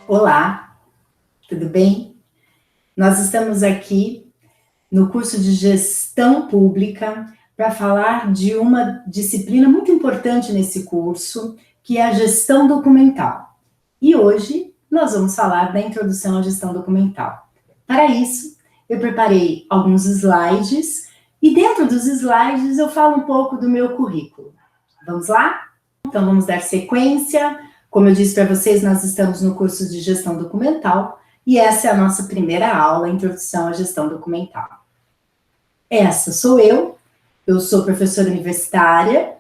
Olá, tudo bem? Nós estamos aqui no curso de Gestão Pública para falar de uma disciplina muito importante nesse curso, que é a gestão documental. E hoje nós vamos falar da introdução à gestão documental. Para isso, eu preparei alguns slides e dentro dos slides eu falo um pouco do meu currículo. Vamos lá? Então vamos dar sequência. Como eu disse para vocês, nós estamos no curso de gestão documental e essa é a nossa primeira aula, Introdução à Gestão Documental. Essa sou eu sou professora universitária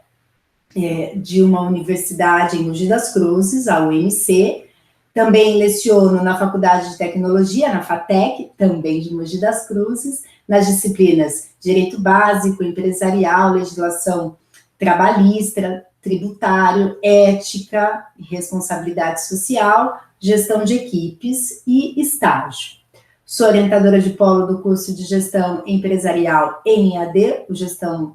de uma universidade em Mogi das Cruzes, a UMC, também leciono na Faculdade de Tecnologia, na FATEC, também de Mogi das Cruzes, nas disciplinas Direito Básico, Empresarial, Legislação Trabalhista, Tributário, Ética e Responsabilidade Social, Gestão de Equipes e Estágio. Sou orientadora de polo do curso de Gestão Empresarial em EAD, o Gestão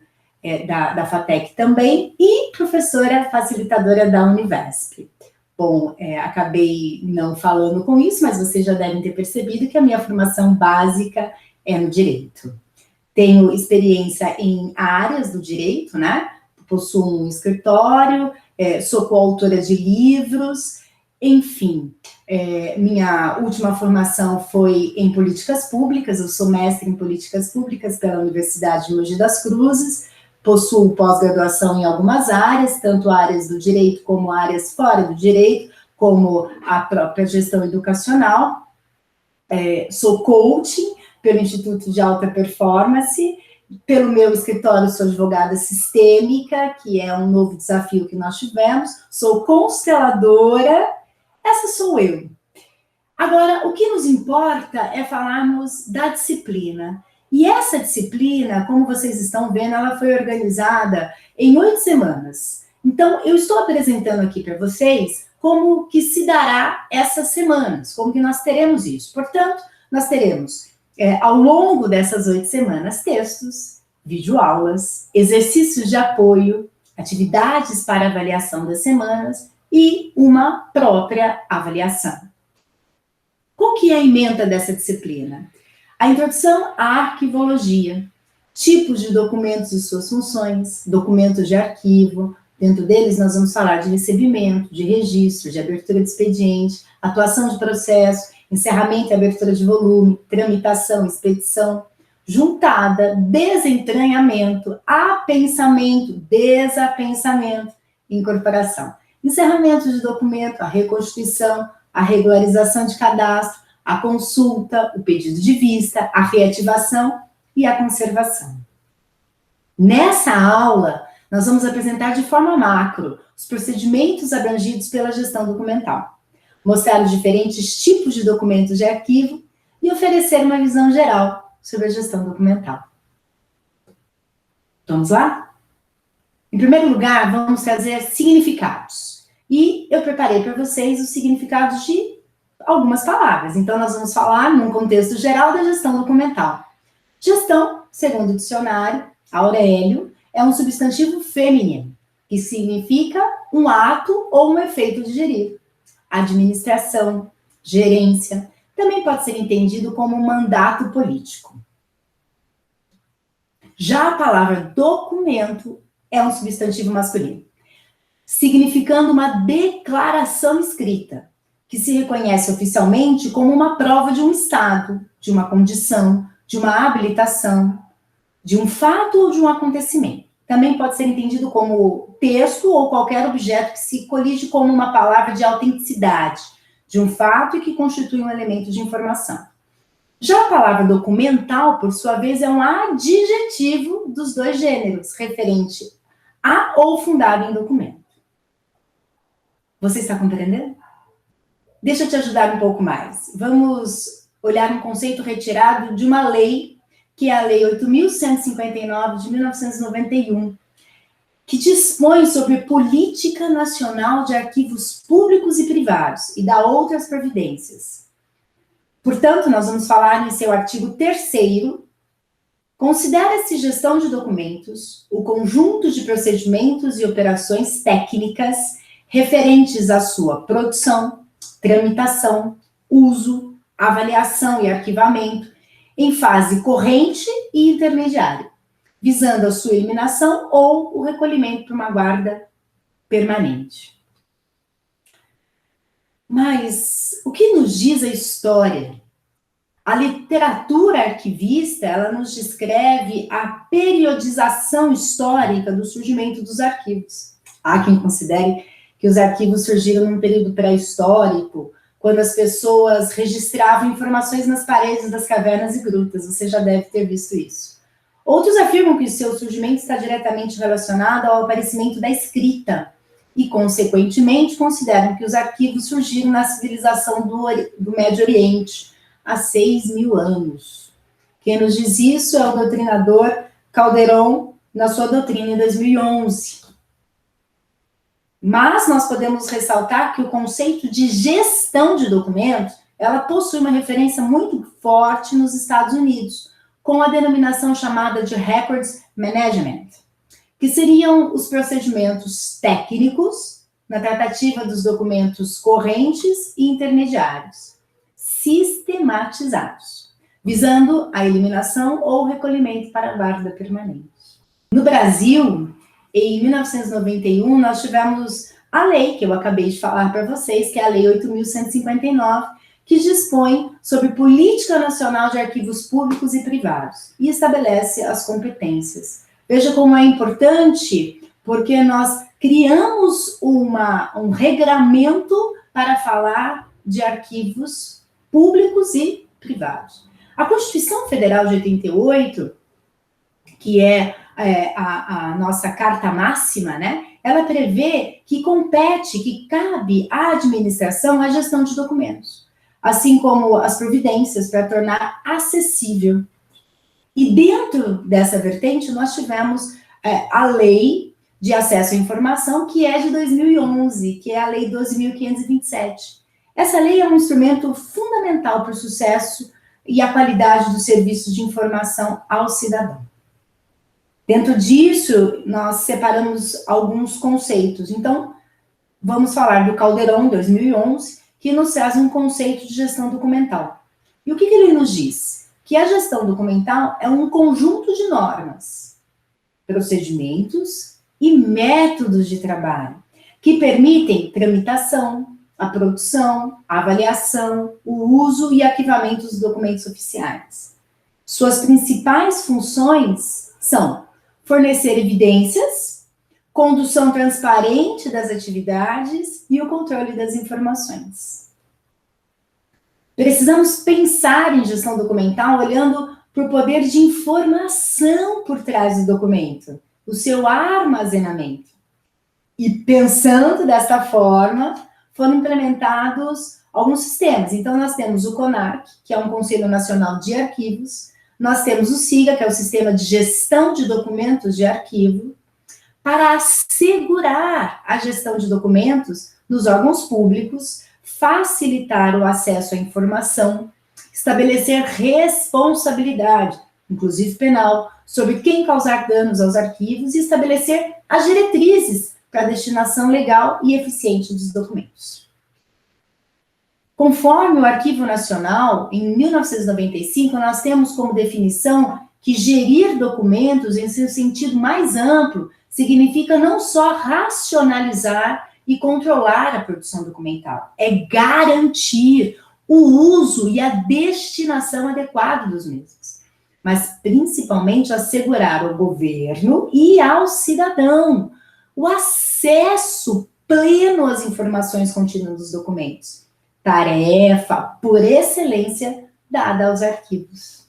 da FATEC também, e professora facilitadora da Univesp. Bom, acabei não falando com isso, mas vocês já devem ter percebido que a minha formação básica é no direito. Tenho experiência em áreas do direito, né? Possuo um escritório, sou coautora de livros, enfim. Minha última formação foi em políticas públicas, eu sou mestre em políticas públicas pela Universidade de Mogi das Cruzes, possuo pós-graduação em algumas áreas, tanto áreas do direito como áreas fora do direito, como a própria gestão educacional. Sou coaching pelo Instituto de Alta Performance, pelo meu escritório sou advogada sistêmica, que é um novo desafio que nós tivemos, sou consteladora, essa sou eu. Agora, o que nos importa é falarmos da disciplina. E essa disciplina, como vocês estão vendo, ela foi organizada em 8 semanas. Então, eu estou apresentando aqui para vocês como que se dará essas semanas, como que nós teremos isso. Portanto, nós teremos, ao longo dessas 8 semanas, textos, videoaulas, exercícios de apoio, atividades para avaliação das semanas e uma própria avaliação. Qual que é a ementa dessa disciplina? A introdução à arquivologia, tipos de documentos e suas funções, documentos de arquivo, dentro deles nós vamos falar de recebimento, de registro, de abertura de expediente, atuação de processo, encerramento e abertura de volume, tramitação, expedição, juntada, desentranhamento, apensamento, desapensamento, incorporação. Encerramento de documento, a reconstituição, a regularização de cadastro, a consulta, o pedido de vista, a reativação e a conservação. Nessa aula, nós vamos apresentar de forma macro os procedimentos abrangidos pela gestão documental, mostrar os diferentes tipos de documentos de arquivo e oferecer uma visão geral sobre a gestão documental. Vamos lá? Em primeiro lugar, vamos trazer significados. E eu preparei para vocês os significados de algumas palavras. Então, nós vamos falar, num contexto geral, da gestão documental. Gestão, segundo o dicionário, Aurélio, é um substantivo feminino, que significa um ato ou um efeito de gerir. Administração, gerência, também pode ser entendido como um mandato político. Já a palavra documento é um substantivo masculino, significando uma declaração escrita, que se reconhece oficialmente como uma prova de um estado, de uma condição, de uma habilitação, de um fato ou de um acontecimento. Também pode ser entendido como texto ou qualquer objeto que se colige como uma palavra de autenticidade, de um fato e que constitui um elemento de informação. Já a palavra documental, por sua vez, é um adjetivo dos dois gêneros, referente a ou fundado em documento. Você está compreendendo? Deixa eu te ajudar um pouco mais. Vamos olhar um conceito retirado de uma lei, que é a Lei 8.159 de 1991, que dispõe sobre política nacional de arquivos públicos e privados e dá outras providências. Portanto, nós vamos falar em seu artigo 3º, considera-se gestão de documentos o conjunto de procedimentos e operações técnicas referentes à sua produção, tramitação, uso, avaliação e arquivamento em fase corrente e intermediária, visando a sua eliminação ou o recolhimento para uma guarda permanente. Mas o que nos diz a história? A literatura arquivista, ela nos descreve a periodização histórica do surgimento dos arquivos. Há quem considere que os arquivos surgiram num período pré-histórico, quando as pessoas registravam informações nas paredes das cavernas e grutas. Você já deve ter visto isso. Outros afirmam que seu surgimento está diretamente relacionado ao aparecimento da escrita e, consequentemente, consideram que os arquivos surgiram na civilização do Médio Oriente, há 6.000 anos. Quem nos diz isso é o doutrinador Calderon, na sua doutrina em 2011. Mas nós podemos ressaltar que o conceito de gestão de documentos, ela possui uma referência muito forte nos Estados Unidos, com a denominação chamada de Records Management, que seriam os procedimentos técnicos na tratativa dos documentos correntes e intermediários, sistematizados, visando a eliminação ou recolhimento para a guarda permanente. No Brasil, em 1991, nós tivemos a lei que eu acabei de falar para vocês, que é a Lei 8.159, que dispõe sobre política nacional de arquivos públicos e privados e estabelece as competências. Veja como é importante, porque nós criamos um regramento para falar de arquivos públicos e privados. A Constituição Federal de 88, que é a nossa carta máxima, né? Ela prevê que compete, que cabe à administração a gestão de documentos, assim como as providências para tornar acessível. E dentro dessa vertente, nós tivemos a Lei de Acesso à Informação, que é de 2011, que é a Lei 12.527. Essa lei é um instrumento fundamental para o sucesso e a qualidade dos serviços de informação ao cidadão. Dentro disso, nós separamos alguns conceitos. Então, vamos falar do Calderon, 2011, que nos traz um conceito de gestão documental. E o que ele nos diz? Que a gestão documental é um conjunto de normas, procedimentos e métodos de trabalho que permitem tramitação, a produção, a avaliação, o uso e arquivamento dos documentos oficiais. Suas principais funções são fornecer evidências, condução transparente das atividades e o controle das informações. Precisamos pensar em gestão documental olhando para o poder de informação por trás do documento, o seu armazenamento. E pensando desta forma, foram implementados alguns sistemas. Então, nós temos o CONARC, que é um Conselho Nacional de Arquivos, nós temos o SIGA, que é o Sistema de Gestão de Documentos de Arquivo, para assegurar a gestão de documentos nos órgãos públicos, facilitar o acesso à informação, estabelecer responsabilidade, inclusive penal, sobre quem causar danos aos arquivos e estabelecer as diretrizes para a destinação legal e eficiente dos documentos. Conforme o Arquivo Nacional, em 1995, nós temos como definição que gerir documentos, em seu sentido mais amplo, significa não só racionalizar e controlar a produção documental, é garantir o uso e a destinação adequada dos mesmos, mas principalmente assegurar ao governo e ao cidadão o acesso pleno às informações contidas nos documentos, tarefa por excelência dada aos arquivos.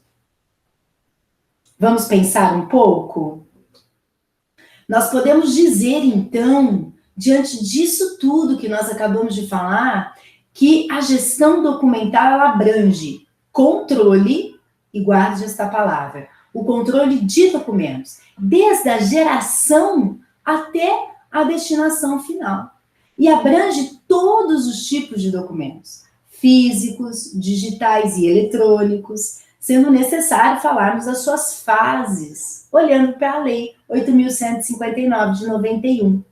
Vamos pensar um pouco? Nós podemos dizer, então, diante disso tudo que nós acabamos de falar, que a gestão documental ela abrange controle, e guarde esta palavra, o controle de documentos, desde a geração até a destinação final. E abrange todos os tipos de documentos, físicos, digitais e eletrônicos, sendo necessário falarmos das suas fases, olhando para a Lei 8.159 de 91,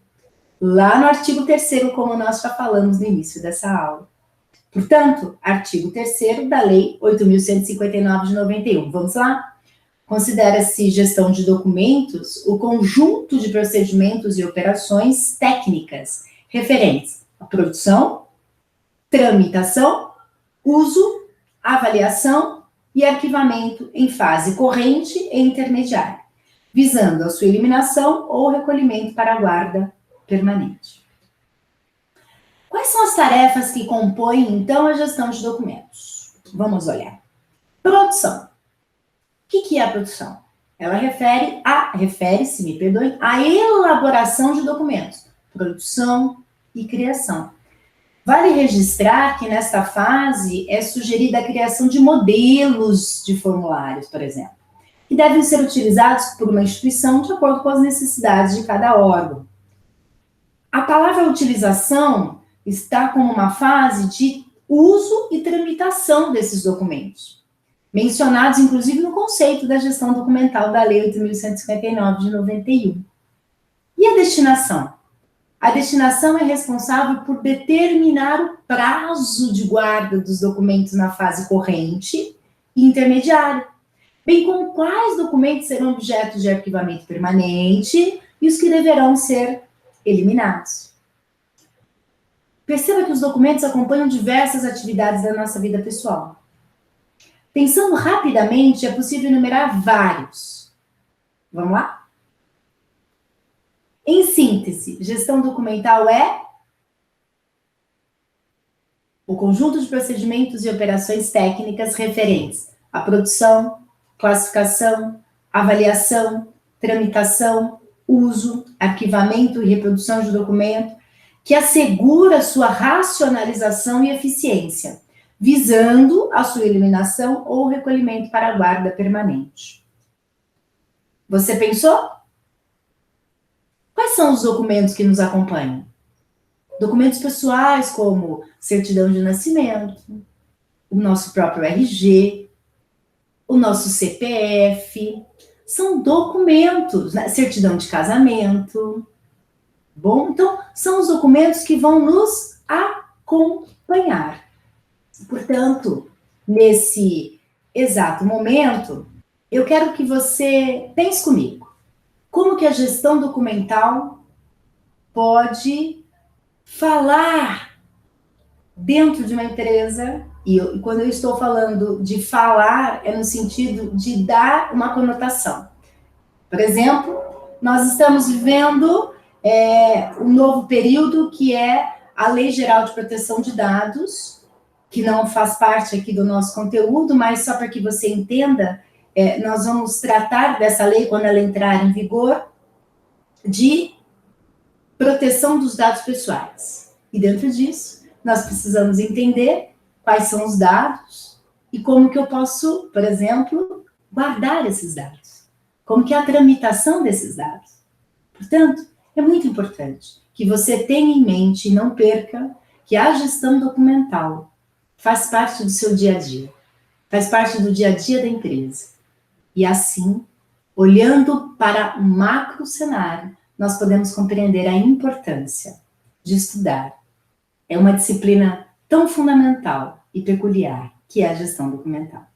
lá no artigo 3º, como nós já falamos no início dessa aula. Portanto, artigo 3º da Lei 8.159 de 91. Vamos lá? Considera-se gestão de documentos o conjunto de procedimentos e operações técnicas referentes à produção, tramitação, uso, avaliação e arquivamento em fase corrente e intermediária, visando a sua eliminação ou recolhimento para a guarda permanente. Quais são as tarefas que compõem, então, a gestão de documentos? Vamos olhar. Produção. O que é a produção? Ela refere-se, me perdoem, à elaboração de documentos, produção e criação. Vale registrar que nesta fase é sugerida a criação de modelos de formulários, por exemplo, que devem ser utilizados por uma instituição de acordo com as necessidades de cada órgão. A palavra utilização está como uma fase de uso e tramitação desses documentos, mencionados inclusive no conceito da gestão documental da Lei 8.159 de 91. E a destinação? A destinação é responsável por determinar o prazo de guarda dos documentos na fase corrente e intermediária, bem como quais documentos serão objeto de arquivamento permanente e os que deverão ser eliminados. Perceba que os documentos acompanham diversas atividades da nossa vida pessoal. Pensando rapidamente, é possível enumerar vários. Vamos lá? Em síntese, gestão documental é o conjunto de procedimentos e operações técnicas referentes à produção, classificação, avaliação, tramitação, uso, arquivamento e reprodução de documento, que assegura sua racionalização e eficiência, visando a sua eliminação ou recolhimento para a guarda permanente. Você pensou? Quais são os documentos que nos acompanham? Documentos pessoais como certidão de nascimento, o nosso próprio RG, o nosso CPF, são documentos, né? Certidão de casamento. Bom, então, são os documentos que vão nos acompanhar. Portanto, nesse exato momento, eu quero que você pense comigo. Como que a gestão documental pode falar dentro de uma empresa, e quando eu estou falando de falar, é no sentido de dar uma conotação. Por exemplo, nós estamos vivendo um novo período que é a Lei Geral de Proteção de Dados, que não faz parte aqui do nosso conteúdo, mas só para que você entenda, nós vamos tratar dessa lei quando ela entrar em vigor, de proteção dos dados pessoais. E dentro disso, nós precisamos entender quais são os dados e como que eu posso, por exemplo, guardar esses dados. Como que é a tramitação desses dados. Portanto, é muito importante que você tenha em mente e não perca que a gestão documental faz parte do seu dia a dia, faz parte do dia a dia da empresa. E assim, olhando para o macro cenário, nós podemos compreender a importância de estudar. É uma disciplina tão fundamental e peculiar que é a gestão documental.